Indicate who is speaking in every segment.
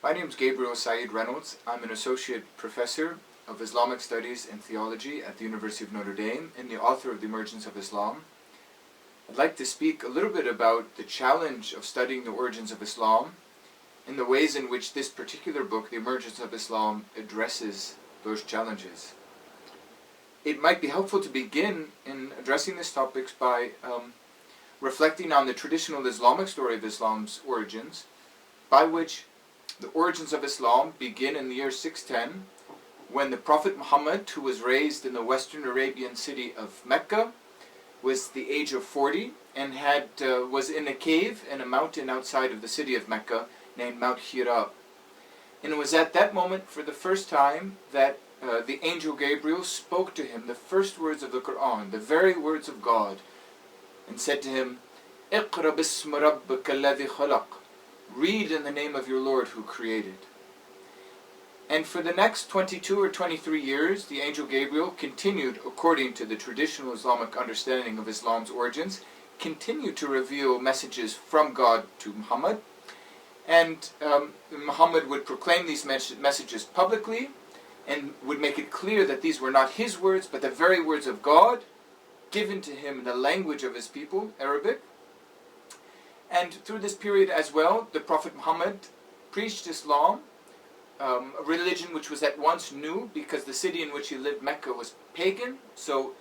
Speaker 1: My name is Gabriel Said Reynolds. I'm an associate professor of Islamic Studies and Theology at the University of Notre Dame and the author of The Emergence of Islam. I'd like to speak a little bit about the challenge of studying the origins of Islam and the ways in which this particular book, The Emergence of Islam, addresses those challenges. It might be helpful to begin in addressing these topics by reflecting on the traditional Islamic story of Islam's origins, by which the origins of Islam begin in the year 610, when the Prophet Muhammad, who was raised in the Western Arabian city of Mecca, was the age of 40 and was in a cave in a mountain outside of the city of Mecca named Mount Hira. And it was at that moment, for the first time, that the angel Gabriel spoke to him the first words of the Quran, the very words of God, and said to him, "Iqra bismi rabbika alladhi khalaq." Read in the name of your Lord who created. And for the next 22 or 23 years, the angel Gabriel continued, according to the traditional Islamic understanding of Islam's origins, continued to reveal messages from God to Muhammad. And Muhammad would proclaim these messages publicly and would make it clear that these were not his words, but the very words of God, given to him in the language of his people, Arabic. And through this period as well, the Prophet Muhammad preached Islam, a religion which was at once new, because the city in which he lived, Mecca, was pagan, so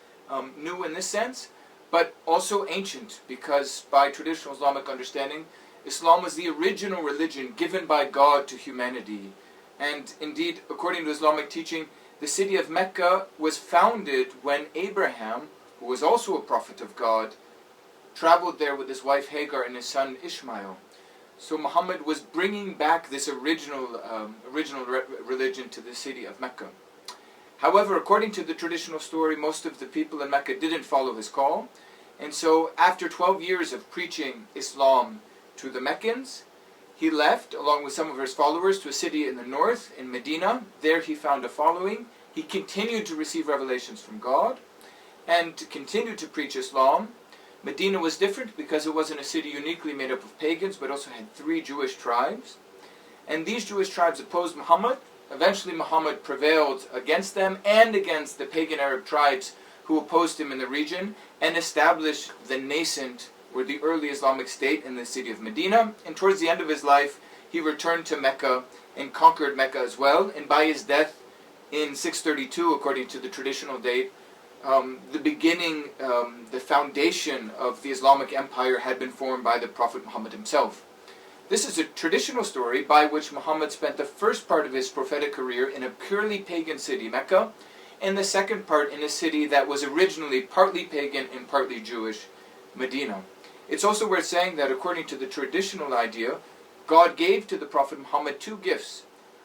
Speaker 1: new in this sense, but also ancient, because by traditional Islamic understanding, Islam was the original religion given by God to humanity. And indeed, according to Islamic teaching, the city of Mecca was founded when Abraham, who was also a prophet of God, traveled there with his wife Hagar and his son Ishmael. So Muhammad was bringing back this original religion to the city of Mecca. However, according to the traditional story, most of the people in Mecca didn't follow his call. And so after 12 years of preaching Islam to the Meccans, he left, along with some of his followers, to a city in the north, in Medina. There he found a following. He continued to receive revelations from God and continued to preach Islam. Medina was different because it wasn't a city uniquely made up of pagans, but also had 3 Jewish tribes. And these Jewish tribes opposed Muhammad. Eventually Muhammad prevailed against them and against the pagan Arab tribes who opposed him in the region, and established the nascent or the early Islamic State in the city of Medina. And towards the end of his life, he returned to Mecca and conquered Mecca as well. And by his death in 632, according to the traditional date, the foundation of the Islamic Empire had been formed by the Prophet Muhammad himself. This is a traditional story by which Muhammad spent the first part of his prophetic career in a purely pagan city, Mecca, and the second part in a city that was originally partly pagan and partly Jewish, Medina. It's also worth saying that according to the traditional idea, God gave to the Prophet Muhammad 2 gifts.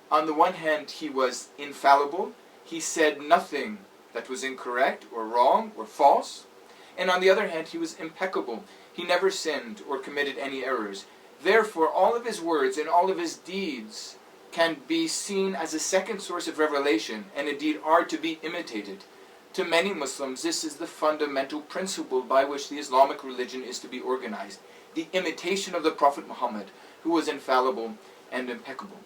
Speaker 1: On the one hand, he was infallible. He said nothing that was incorrect or wrong or false. And on the other hand, he was impeccable. He never sinned or committed any errors. Therefore, all of his words and all of his deeds can be seen as a second source of revelation, and indeed are to be imitated. To many Muslims, this is the fundamental principle by which the Islamic religion is to be organized. The imitation of the Prophet Muhammad, who was infallible and impeccable.